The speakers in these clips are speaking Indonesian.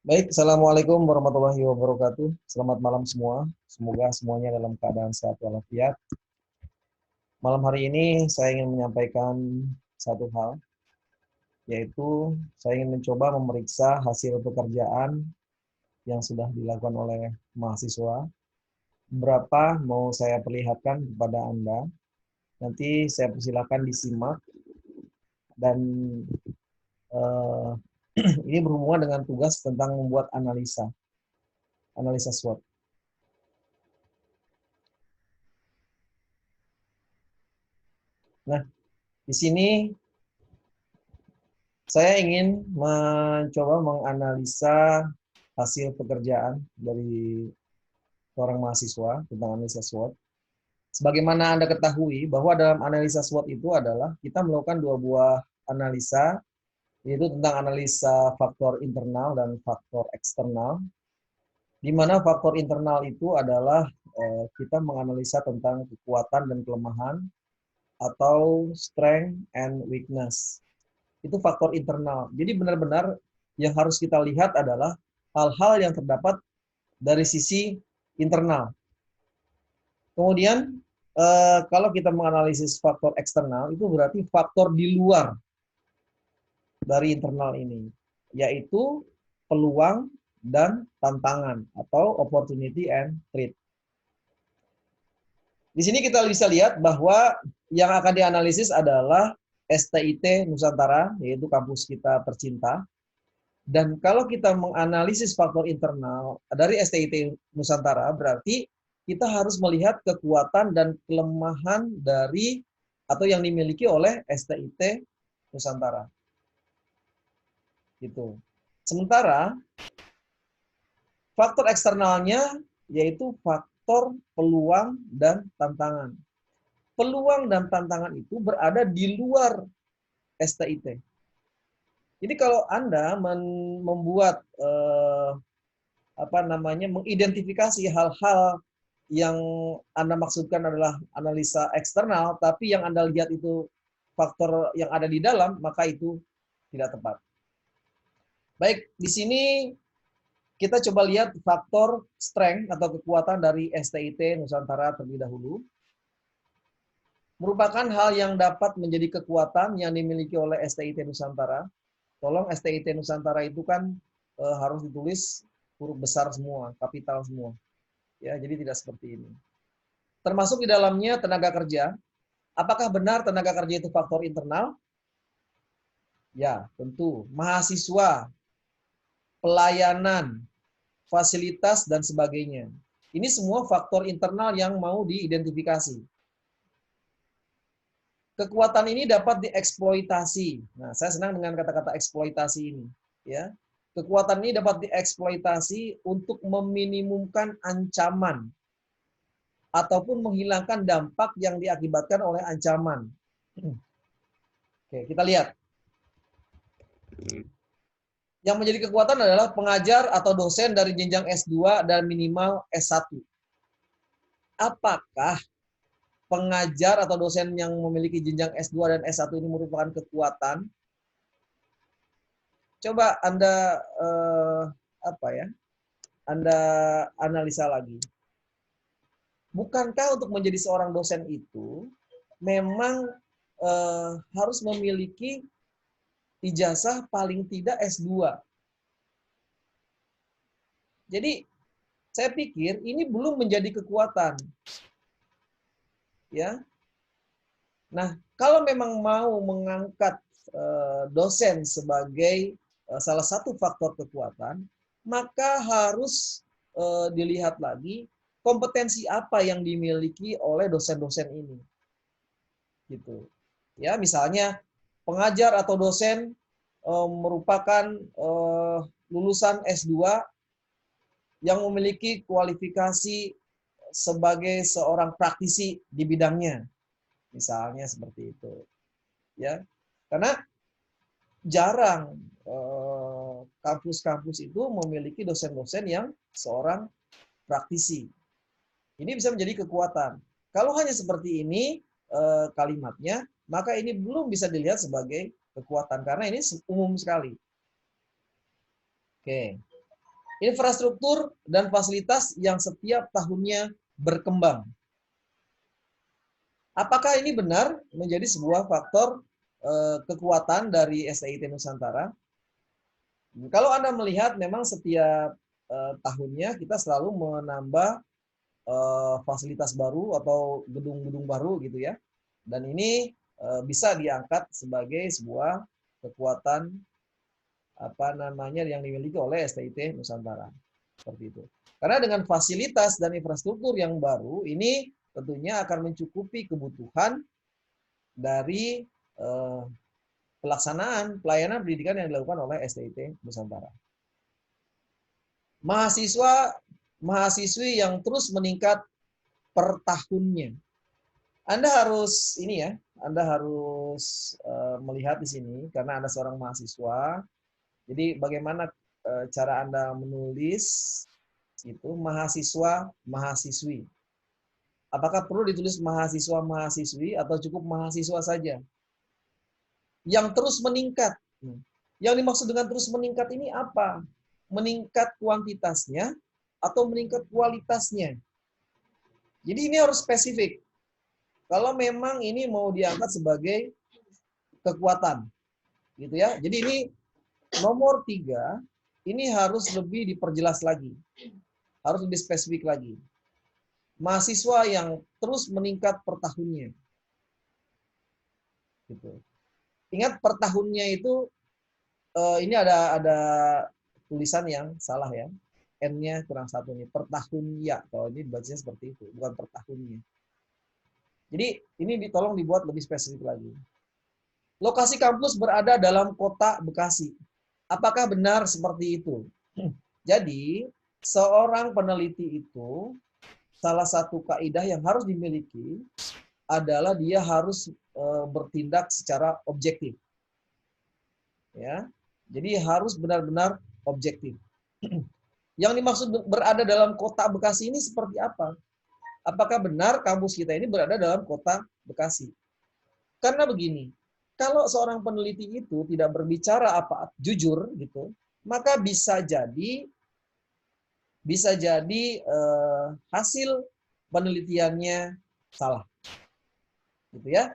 Baik, Assalamualaikum warahmatullahi wabarakatuh. Selamat malam semua. Semoga semuanya dalam keadaan sehat walafiat. Malam hari ini saya ingin menyampaikan satu hal, yaitu saya ingin mencoba memeriksa hasil pekerjaan yang sudah dilakukan oleh mahasiswa. Berapa mau saya perlihatkan kepada Anda. Nanti saya persilakan disimak dan eh, ini berhubungan dengan tugas tentang membuat analisa SWOT. Nah, di sini saya ingin mencoba menganalisa hasil pekerjaan dari seorang mahasiswa tentang analisa SWOT. Sebagaimana Anda ketahui bahwa dalam analisa SWOT itu adalah kita melakukan dua buah analisa, yaitu tentang analisa faktor internal dan faktor eksternal. Di mana faktor internal itu adalah kita menganalisa tentang kekuatan dan kelemahan atau strength and weakness. Itu faktor internal. Jadi benar-benar yang harus kita lihat adalah hal-hal yang terdapat dari sisi internal. Kemudian kalau kita menganalisis faktor eksternal, itu berarti faktor di luar dari internal ini, yaitu peluang dan tantangan atau opportunity and threat. Di sini kita bisa lihat bahwa yang akan dianalisis adalah STIT Nusantara, yaitu kampus kita tercinta. Dan kalau kita menganalisis faktor internal dari STIT Nusantara, berarti kita harus melihat kekuatan dan kelemahan dari atau yang dimiliki oleh STIT Nusantara. Gitu. Sementara faktor eksternalnya yaitu faktor peluang dan tantangan. Peluang dan tantangan itu berada di luar STIT. Jadi kalau Anda membuat mengidentifikasi hal-hal yang Anda maksudkan adalah analisa eksternal, tapi yang Anda lihat itu faktor yang ada di dalam, maka itu tidak tepat. Baik, di sini kita coba lihat faktor strength atau kekuatan dari STIT Nusantara terlebih dahulu. Merupakan hal yang dapat menjadi kekuatan yang dimiliki oleh STIT Nusantara. Tolong STIT Nusantara itu kan harus ditulis huruf besar semua, kapital semua. Ya, jadi tidak seperti ini. Termasuk di dalamnya tenaga kerja. Apakah benar tenaga kerja itu faktor internal? Ya, tentu. Mahasiswa, pelayanan, fasilitas, dan sebagainya. Ini semua faktor internal yang mau diidentifikasi. Kekuatan ini dapat dieksploitasi. Nah, saya senang dengan kata-kata eksploitasi ini. Ya, kekuatan ini dapat dieksploitasi untuk meminimumkan ancaman ataupun menghilangkan dampak yang diakibatkan oleh ancaman. Oke, kita lihat. Yang menjadi kekuatan adalah pengajar atau dosen dari jenjang S2 dan minimal S1. Apakah pengajar atau dosen yang memiliki jenjang S2 dan S1 ini merupakan kekuatan? Coba Anda Anda analisa lagi. Bukankah untuk menjadi seorang dosen itu memang harus memiliki ijazah paling tidak S2? Jadi saya pikir ini belum menjadi kekuatan. Ya. Nah, kalau memang mau mengangkat dosen sebagai salah satu faktor kekuatan, maka harus dilihat lagi kompetensi apa yang dimiliki oleh dosen-dosen ini. Gitu. Ya, misalnya pengajar atau dosen merupakan lulusan S2 yang memiliki kualifikasi sebagai seorang praktisi di bidangnya. Misalnya seperti itu. Ya. Karena jarang kampus-kampus itu memiliki dosen-dosen yang seorang praktisi. Ini bisa menjadi kekuatan. Kalau hanya seperti ini kalimatnya, maka ini belum bisa dilihat sebagai kekuatan karena ini umum sekali. Oke. Infrastruktur dan fasilitas yang setiap tahunnya berkembang. Apakah ini benar menjadi sebuah faktor kekuatan dari STIT Nusantara? Kalau Anda melihat memang setiap tahunnya kita selalu menambah fasilitas baru atau gedung-gedung baru gitu ya. Dan ini bisa diangkat sebagai sebuah kekuatan apa namanya yang dimiliki oleh STIT Nusantara. Seperti itu. Karena dengan fasilitas dan infrastruktur yang baru ini tentunya akan mencukupi kebutuhan dari pelaksanaan pelayanan pendidikan yang dilakukan oleh STIT Nusantara. Mahasiswi yang terus meningkat per tahunnya. Anda harus ini ya, Anda harus melihat di sini karena Anda seorang mahasiswa. Jadi bagaimana cara Anda menulis itu mahasiswa, mahasiswi. Apakah perlu ditulis mahasiswa, mahasiswi atau cukup mahasiswa saja? Yang terus meningkat. Yang dimaksud dengan terus meningkat ini apa? Meningkat kuantitasnya atau meningkat kualitasnya? Jadi ini harus spesifik. Kalau memang ini mau diangkat sebagai kekuatan, gitu ya. Jadi ini nomor 3, ini harus lebih diperjelas lagi. Harus lebih spesifik lagi. Mahasiswa yang terus meningkat per tahunnya. Gitu. Ingat per tahunnya itu, ini ada tulisan yang salah ya. N-nya kurang satu nih. Per tahun ya. Kalau ini dibacanya seperti itu. Bukan per tahunnya. Jadi ini tolong dibuat lebih spesifik lagi. Lokasi kampus berada dalam kota Bekasi. Apakah benar seperti itu? Jadi, seorang peneliti itu salah satu kaidah yang harus dimiliki adalah dia harus bertindak secara objektif. Ya. Jadi harus benar-benar objektif. Yang dimaksud berada dalam kota Bekasi ini seperti apa? Apakah benar kampus kita ini berada dalam kota Bekasi? Karena begini, kalau seorang peneliti itu tidak berbicara apa jujur gitu, maka bisa jadi hasil penelitiannya salah. Gitu ya.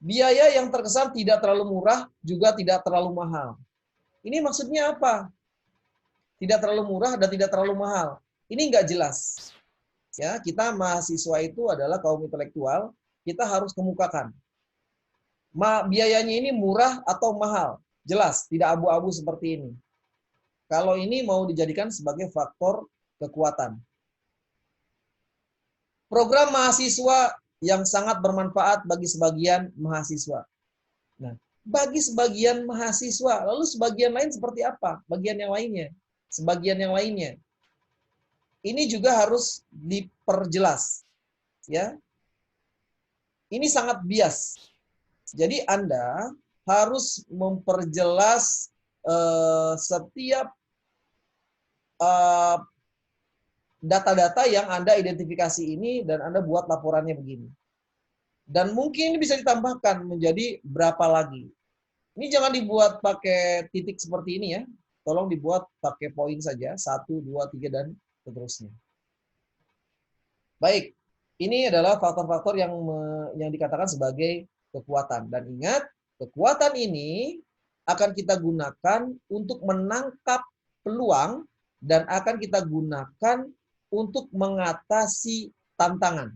Biaya yang terkesan tidak terlalu murah juga tidak terlalu mahal. Ini maksudnya apa? Tidak terlalu murah dan tidak terlalu mahal. Ini nggak jelas. Ya, kita mahasiswa itu adalah kaum intelektual, kita harus kemukakan. Biayanya ini murah atau mahal? Jelas, tidak abu-abu seperti ini. Kalau ini mau dijadikan sebagai faktor kekuatan. Program mahasiswa yang sangat bermanfaat bagi sebagian mahasiswa. Nah, bagi sebagian mahasiswa, lalu sebagian lain seperti apa? Bagian yang lainnya. Sebagian yang lainnya. Ini juga harus diperjelas. Ya. Ini sangat bias. Jadi Anda harus memperjelas setiap data-data yang Anda identifikasi ini dan Anda buat laporannya begini. Dan mungkin bisa ditambahkan menjadi berapa lagi. Ini jangan dibuat pakai titik seperti ini ya. Tolong dibuat pakai poin saja. 1, 2, 3, dan seterusnya. Baik, ini adalah faktor-faktor yang dikatakan sebagai kekuatan. Dan ingat, kekuatan ini akan kita gunakan untuk menangkap peluang dan akan kita gunakan untuk mengatasi tantangan.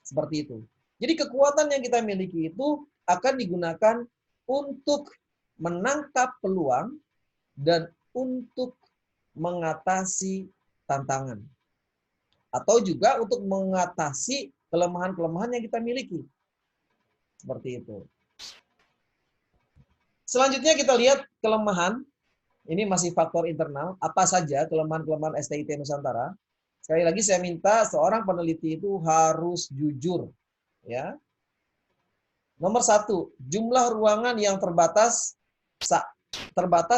Seperti itu. Jadi kekuatan yang kita miliki itu akan digunakan untuk menangkap peluang dan untuk mengatasi tantangan. Atau juga untuk mengatasi kelemahan-kelemahan yang kita miliki. Seperti itu. Selanjutnya kita lihat kelemahan. Ini masih faktor internal. Apa saja kelemahan-kelemahan STIT Nusantara? Sekali lagi saya minta seorang peneliti itu harus jujur. Ya. Nomor 1, jumlah ruangan yang terbatas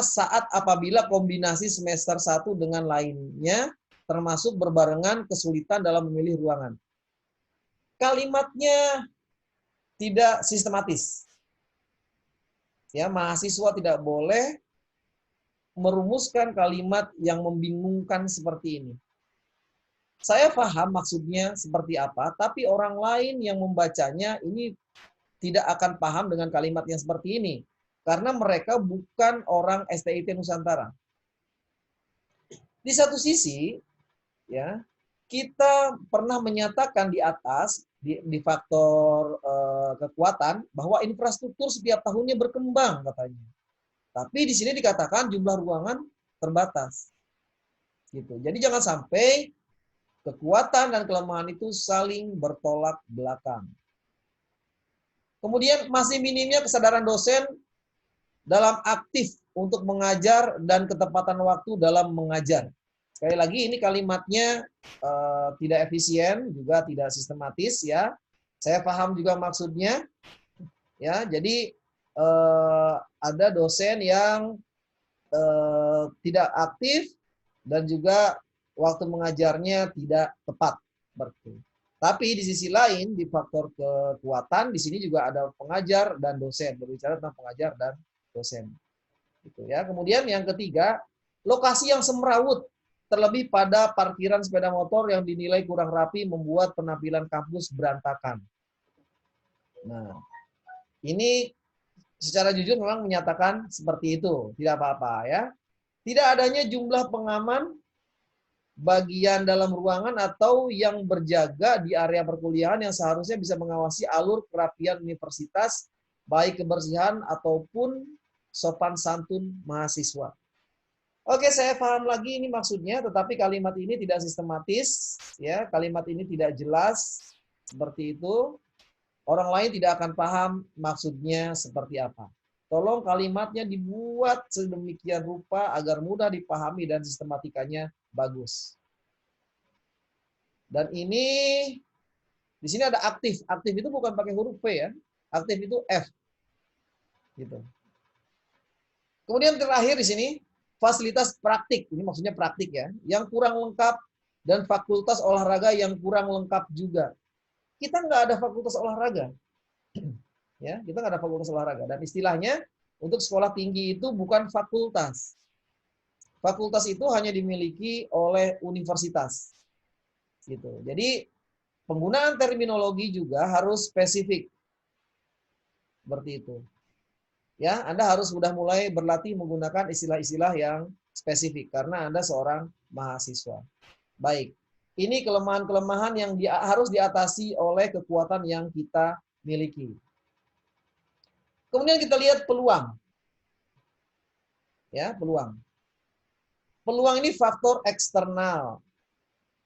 saat apabila kombinasi semester 1 dengan lainnya, termasuk berbarengan kesulitan dalam memilih ruangan. Kalimatnya tidak sistematis. Ya, mahasiswa tidak boleh merumuskan kalimat yang membingungkan seperti ini. Saya paham maksudnya seperti apa, tapi orang lain yang membacanya ini tidak akan paham dengan kalimat yang seperti ini. Karena mereka bukan orang STIT Nusantara. Di satu sisi, ya, kita pernah menyatakan di atas, di faktor kekuatan, bahwa infrastruktur setiap tahunnya berkembang, katanya. Tapi di sini dikatakan jumlah ruangan terbatas. Gitu. Jadi jangan sampai kekuatan dan kelemahan itu saling bertolak belakang. Kemudian masih minimnya kesadaran dosen dalam aktif untuk mengajar dan ketepatan waktu dalam mengajar. Sekali lagi ini kalimatnya tidak efisien, juga tidak sistematis ya. Saya paham juga maksudnya. Ya, jadi ada dosen yang tidak aktif dan juga waktu mengajarnya tidak tepat. Tapi di sisi lain, di faktor kekuatan, di sini juga ada pengajar dan dosen. Berbicara tentang pengajar dan dosen. Gitu ya. Kemudian yang ketiga, lokasi yang semrawut, terlebih pada parkiran sepeda motor yang dinilai kurang rapi membuat penampilan kampus berantakan. Nah, ini secara jujur memang menyatakan seperti itu, tidak apa-apa ya. Tidak adanya jumlah pengaman bagian dalam ruangan atau yang berjaga di area perkuliahan yang seharusnya bisa mengawasi alur kerapian universitas, baik kebersihan ataupun sopan santun mahasiswa. Oke, saya paham lagi ini maksudnya, tetapi kalimat ini tidak sistematis, ya. Kalimat ini tidak jelas seperti itu. Orang lain tidak akan paham maksudnya seperti apa. Tolong kalimatnya dibuat sedemikian rupa agar mudah dipahami dan sistematikanya bagus. Dan ini di sini ada aktif. Aktif itu bukan pakai huruf P ya. Aktif itu F. Gitu. Kemudian terakhir di sini fasilitas praktik. Ini maksudnya praktik ya. Yang kurang lengkap dan fakultas olahraga yang kurang lengkap juga. Kita nggak ada fakultas olahraga. Ya, kita nggak ada fakultas olahraga. Dan istilahnya untuk sekolah tinggi itu bukan fakultas. Fakultas itu hanya dimiliki oleh universitas. Gitu. Jadi penggunaan terminologi juga harus spesifik. Seperti itu. Ya, Anda harus sudah mulai berlatih menggunakan istilah-istilah yang spesifik karena Anda seorang mahasiswa. Baik. Ini kelemahan-kelemahan yang harus diatasi oleh kekuatan yang kita miliki. Kemudian kita lihat peluang. Ya, peluang. Peluang ini faktor eksternal.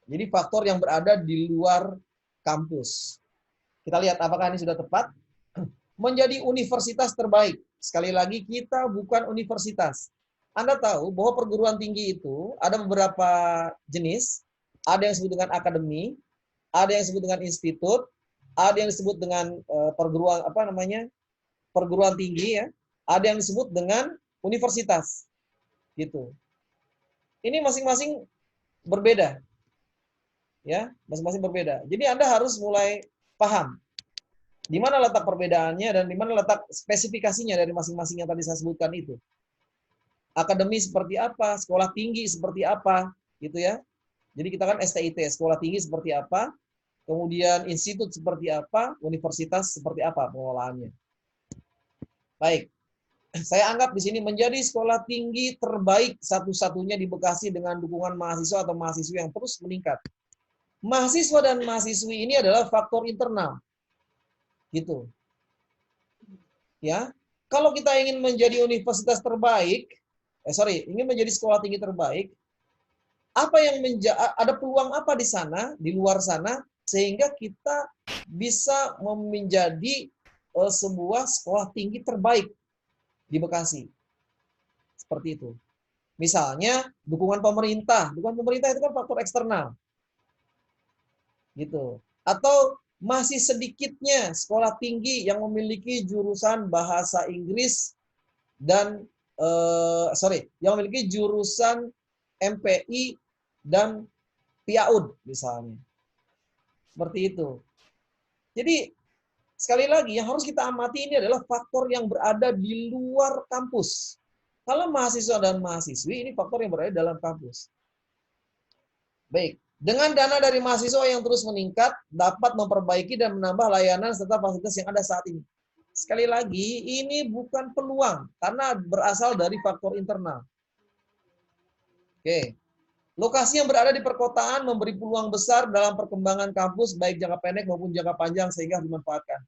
Jadi faktor yang berada di luar kampus. Kita lihat apakah ini sudah tepat. Menjadi universitas terbaik. Sekali lagi kita bukan universitas. Anda tahu bahwa perguruan tinggi itu ada beberapa jenis. Ada yang disebut dengan akademi, ada yang disebut dengan institut, ada yang disebut dengan perguruan tinggi ya, ada yang disebut dengan universitas. Gitu. Ini masing-masing berbeda. Ya, masing-masing berbeda. Jadi Anda harus mulai paham di mana letak perbedaannya dan di mana letak spesifikasinya dari masing-masing yang tadi saya sebutkan itu. Akademi seperti apa, sekolah tinggi seperti apa, gitu ya. Jadi kita kan STIT, sekolah tinggi seperti apa, kemudian institut seperti apa, universitas seperti apa pengelolaannya. Baik, saya anggap di sini menjadi sekolah tinggi terbaik satu-satunya di Bekasi dengan dukungan mahasiswa atau mahasiswi yang terus meningkat. Mahasiswa dan mahasiswi ini adalah faktor internal, gitu. Ya, kalau kita ingin menjadi universitas terbaik, ingin menjadi sekolah tinggi terbaik, apa yang ada peluang apa di sana, di luar sana, sehingga kita bisa menjadi sebuah sekolah tinggi terbaik di Bekasi. Seperti itu. Misalnya, dukungan pemerintah. Dukungan pemerintah itu kan faktor eksternal. Gitu. Atau masih sedikitnya sekolah tinggi yang memiliki jurusan bahasa Inggris dan yang memiliki jurusan MPI dan PIAUD misalnya. Seperti itu. Jadi sekali lagi yang harus kita amati ini adalah faktor yang berada di luar kampus. Kalau mahasiswa dan mahasiswi, ini faktor yang berada dalam kampus. Baik, dengan dana dari mahasiswa yang terus meningkat, dapat memperbaiki dan menambah layanan serta fasilitas yang ada saat ini. Sekali lagi, ini bukan peluang, karena berasal dari faktor internal. Oke, lokasi yang berada di perkotaan memberi peluang besar dalam perkembangan kampus, baik jangka pendek maupun jangka panjang, sehingga dimanfaatkan.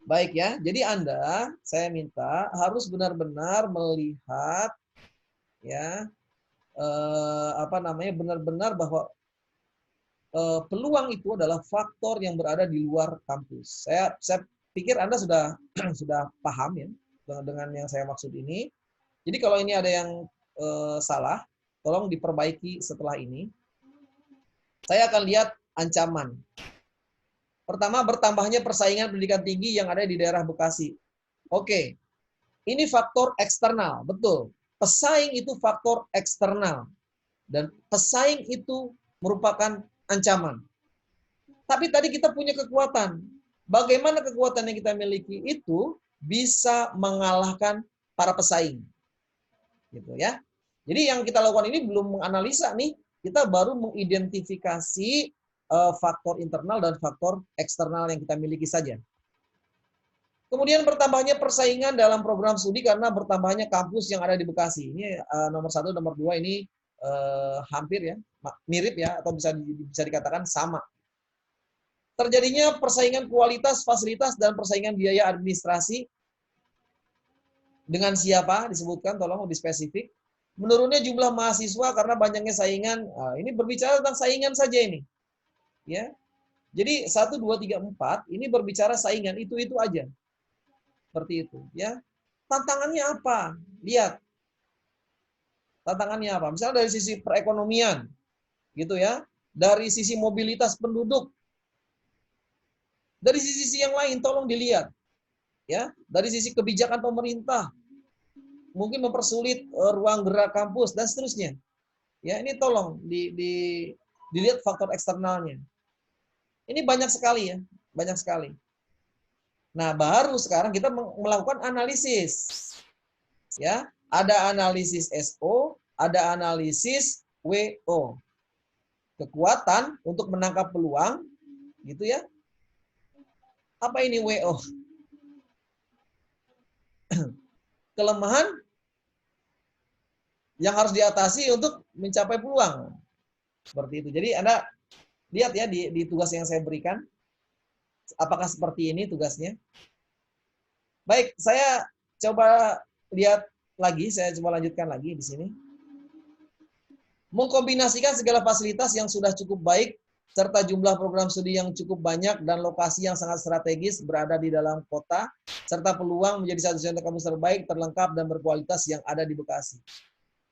Baik ya, jadi Anda, saya minta harus benar-benar melihat ya benar-benar bahwa peluang itu adalah faktor yang berada di luar kampus. Saya pikir Anda sudah sudah paham ya dengan yang saya maksud ini. Jadi kalau ini ada yang salah, tolong diperbaiki setelah ini. Saya akan lihat ancaman. Pertama, bertambahnya persaingan pendidikan tinggi yang ada di daerah Bekasi. Oke, ini faktor eksternal, betul. Pesaing itu faktor eksternal. Dan pesaing itu merupakan ancaman. Tapi tadi kita punya kekuatan. Bagaimana kekuatan yang kita miliki itu bisa mengalahkan para pesaing. Gitu ya. Jadi yang kita lakukan ini belum menganalisa nih, kita baru mengidentifikasi faktor internal dan faktor eksternal yang kita miliki saja. Kemudian bertambahnya persaingan dalam program studi karena bertambahnya kampus yang ada di Bekasi. Ini nomor 1, nomor 2 ini hampir ya, mirip ya, atau bisa dikatakan sama. Terjadinya persaingan kualitas, fasilitas, dan persaingan biaya administrasi. Dengan siapa disebutkan, tolong lebih spesifik. Menurunnya jumlah mahasiswa karena banyaknya saingan. Nah, ini berbicara tentang saingan saja ini. Ya. Jadi 1, 2, 3, 4 ini berbicara saingan itu aja. Seperti itu, ya. Tantangannya apa? Lihat. Tantangannya apa? Misalnya dari sisi perekonomian, gitu ya. Dari sisi mobilitas penduduk. Dari sisi yang lain tolong dilihat. Ya, dari sisi kebijakan pemerintah. Mungkin mempersulit ruang gerak kampus dan seterusnya. Ya, ini tolong dilihat faktor eksternalnya. Ini banyak sekali ya, banyak sekali. Nah, baru sekarang kita melakukan analisis. Ya, ada analisis SO, ada analisis WO. Kekuatan untuk menangkap peluang, gitu ya. Apa ini WO? Kelemahan yang harus diatasi untuk mencapai peluang. Seperti itu. Jadi Anda lihat ya di tugas yang saya berikan. Apakah seperti ini tugasnya? Baik, saya coba lihat lagi, saya coba lanjutkan lagi di sini. Mengkombinasikan segala fasilitas yang sudah cukup baik, serta jumlah program studi yang cukup banyak dan lokasi yang sangat strategis berada di dalam kota, serta peluang menjadi satu-satunya kampus terbaik, terlengkap, dan berkualitas yang ada di Bekasi.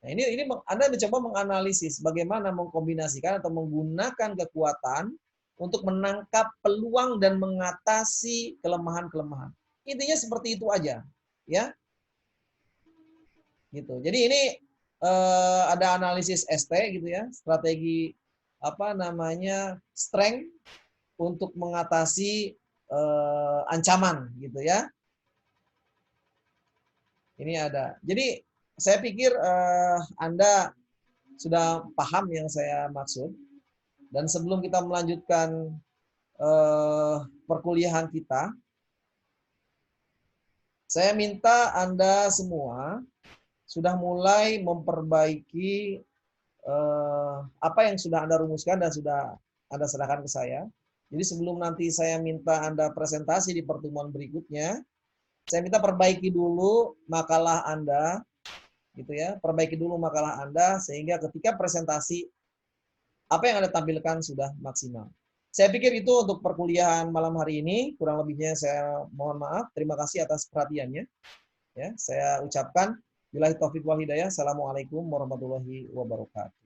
Nah, ini Anda mencoba menganalisis bagaimana mengkombinasikan atau menggunakan kekuatan untuk menangkap peluang dan mengatasi kelemahan-kelemahan. Intinya seperti itu aja, ya. Gitu. Jadi ini ada analisis ST gitu ya, strategi strength untuk mengatasi ancaman gitu ya. Ini ada. Jadi saya pikir Anda sudah paham yang saya maksud. Dan sebelum kita melanjutkan perkuliahan kita, saya minta Anda semua sudah mulai memperbaiki apa yang sudah Anda rumuskan dan sudah Anda serahkan ke saya. Jadi sebelum nanti saya minta Anda presentasi di pertemuan berikutnya, saya minta perbaiki dulu makalah Anda, gitu ya. Perbaiki dulu makalah Anda sehingga ketika presentasi apa yang Anda tampilkan sudah maksimal. Saya pikir itu untuk perkuliahan malam hari ini. Kurang lebihnya saya mohon maaf. Terima kasih atas perhatiannya. Ya, saya ucapkan billahi taufiq wal hidayah. Assalamualaikum warahmatullahi wabarakatuh.